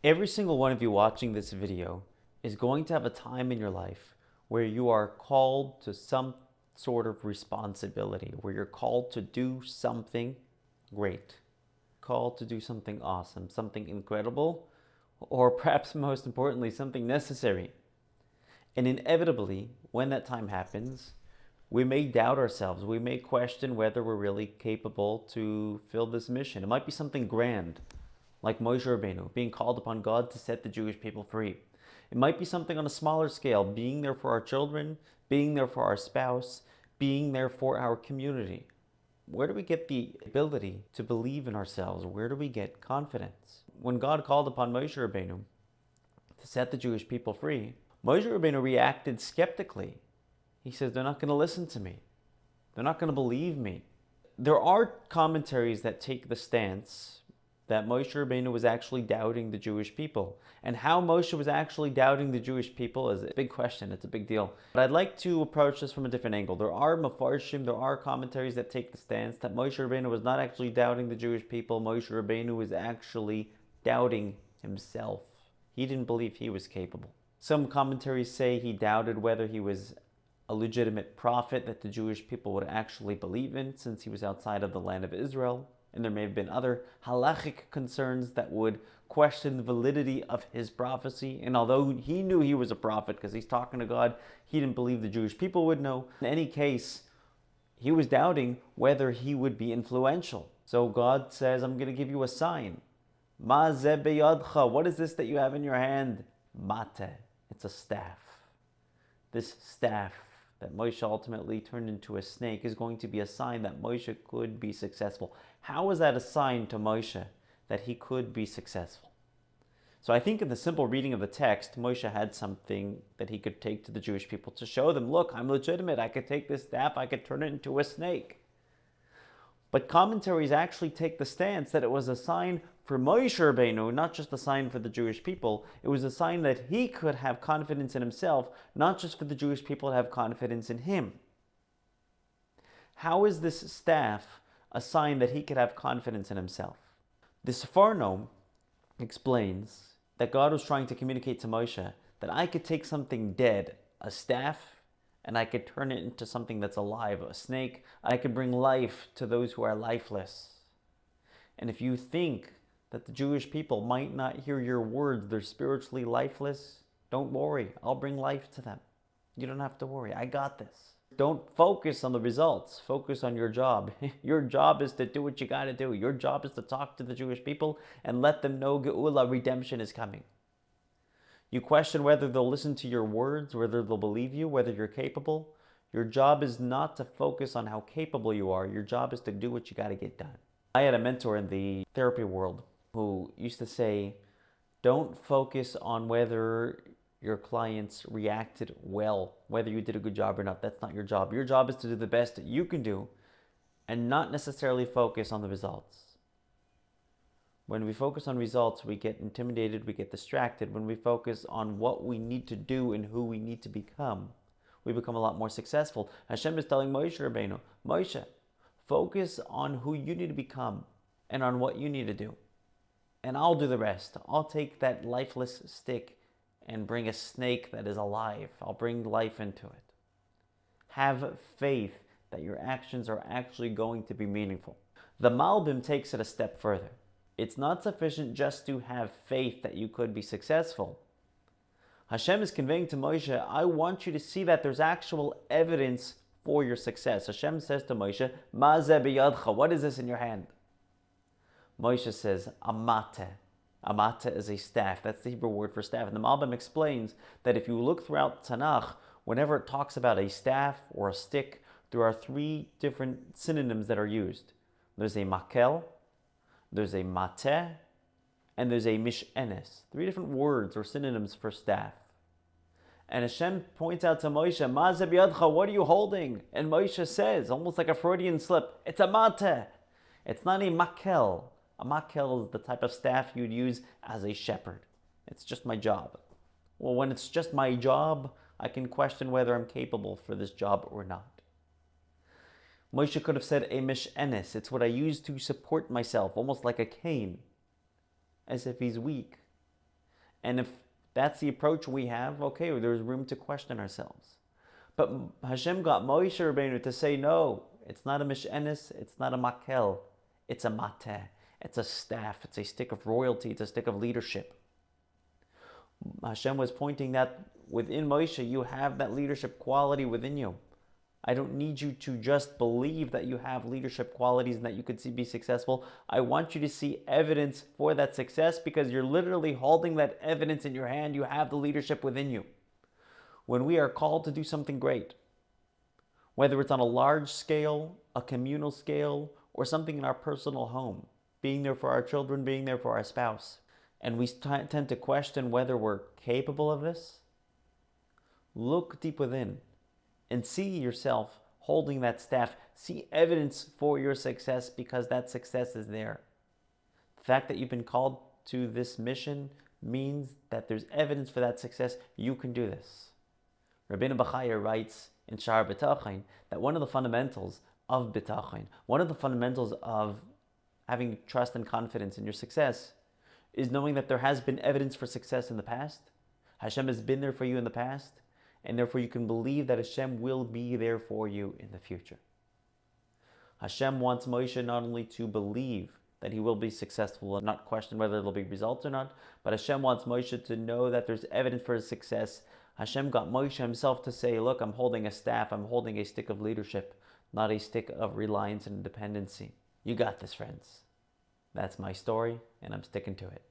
Every single one of you watching this video is going to have a time in your life where you are called to some sort of responsibility, where you're called to do something great, called to do something awesome, something incredible, or perhaps most importantly, something necessary. And inevitably, when that time happens, we may doubt ourselves. We may question whether we're really capable to fill this mission. It might be something grand, like Moshe Rabbeinu, being called upon God to set the Jewish people free. It might be something on a smaller scale, being there for our children, being there for our spouse, being there for our community. Where do we get the ability to believe in ourselves? Where do we get confidence? When God called upon Moshe Rabbeinu to set the Jewish people free, Moshe Rabbeinu reacted skeptically. He says, they're not going to listen to me. They're not going to believe me. There are commentaries that take the stance that Moshe Rabbeinu was actually doubting the Jewish people. And how Moshe was actually doubting the Jewish people is a big question. It's a big deal. But I'd like to approach this from a different angle. There are mafarshim, there are commentaries that take the stance that Moshe Rabbeinu was not actually doubting the Jewish people. Moshe Rabbeinu was actually doubting himself. He didn't believe he was capable. Some commentaries say he doubted whether he was a legitimate prophet that the Jewish people would actually believe in, since he was outside of the land of Israel. And there may have been other halachic concerns that would question the validity of his prophecy. And although he knew he was a prophet because he's talking to God, he didn't believe the Jewish people would know. In any case, he was doubting whether he would be influential. So God says, I'm going to give you a sign. Ma ze beyadcha. What is this that you have in your hand? Mate. It's a staff. This staff that Moshe ultimately turned into a snake is going to be a sign that Moshe could be successful. How is that a sign to Moshe that he could be successful? So I think in the simple reading of the text, Moshe had something that he could take to the Jewish people to show them, look, I'm legitimate. I could take this staff, I could turn it into a snake. But commentaries actually take the stance that it was a sign for Moshe Rabbeinu, not just a sign for the Jewish people. It was a sign that he could have confidence in himself, not just for the Jewish people to have confidence in him. How is this staff a sign that he could have confidence in himself? The Sefarno explains that God was trying to communicate to Moshe that I could take something dead, a staff, and I could turn it into something that's alive, a snake. I could bring life to those who are lifeless. And if you think that the Jewish people might not hear your words, they're spiritually lifeless, don't worry, I'll bring life to them. You don't have to worry, I got this. Don't focus on the results, focus on your job. Your job is to do what you gotta do. Your job is to talk to the Jewish people and let them know Geula, redemption is coming. You question whether they'll listen to your words, whether they'll believe you, whether you're capable. Your job is not to focus on how capable you are. Your job is to do what you got to get done. I had a mentor in the therapy world who used to say, don't focus on whether your clients reacted well, whether you did a good job or not. That's not your job. Your job is to do the best that you can do and not necessarily focus on the results. When we focus on results, we get intimidated, we get distracted. When we focus on what we need to do and who we need to become, we become a lot more successful. Hashem is telling Moshe Rabbeinu, Moshe, focus on who you need to become and on what you need to do. And I'll do the rest. I'll take that lifeless stick and bring a snake that is alive. I'll bring life into it. Have faith that your actions are actually going to be meaningful. The Malbim takes it a step further. It's not sufficient just to have faith that you could be successful. Hashem is conveying to Moshe, I want you to see that there's actual evidence for your success. Hashem says to Moshe, Ma ze biyadcha, what is this in your hand? Moshe says, Amate. Amate is a staff. That's the Hebrew word for staff. And the Malbim explains that if you look throughout Tanakh, whenever it talks about a staff or a stick, there are three different synonyms that are used. There's a makel, there's a mateh, and there's a mishenes. Three different words or synonyms for staff. And Hashem points out to Moshe, Ma ze biyadcha, what are you holding? And Moshe says, almost like a Freudian slip, it's a mateh. It's not a makel. A makel is the type of staff you'd use as a shepherd. It's just my job. Well, when it's just my job, I can question whether I'm capable for this job or not. Moshe could have said a mishenes. It's what I use to support myself, almost like a cane, as if he's weak. And if that's the approach we have, okay, there's room to question ourselves. But Hashem got Moshe Rabbeinu to say, no, it's not a mishenes, it's not a makel, it's a mateh, it's a staff, it's a stick of royalty, it's a stick of leadership. Hashem was pointing that within Moshe, you have that leadership quality within you. I don't need you to just believe that you have leadership qualities and that you could be successful. I want you to see evidence for that success, because you're literally holding that evidence in your hand. You have the leadership within you. When we are called to do something great, whether it's on a large scale, a communal scale, or something in our personal home, being there for our children, being there for our spouse, and we tend to question whether we're capable of this, look deep within and see yourself holding that staff. See evidence for your success, because that success is there. The fact that you've been called to this mission means that there's evidence for that success. You can do this. Rabbeinu Bachaya writes in Sha'ar B'tachon that one of the fundamentals of B'tachon, one of the fundamentals of having trust and confidence in your success, is knowing that there has been evidence for success in the past. Hashem has been there for you in the past, and therefore you can believe that Hashem will be there for you in the future. Hashem wants Moshe not only to believe that he will be successful and not question whether there will be results or not, but Hashem wants Moshe to know that there's evidence for his success. Hashem got Moshe himself to say, look, I'm holding a staff, I'm holding a stick of leadership, not a stick of reliance and dependency. You got this, friends. That's my story, and I'm sticking to it.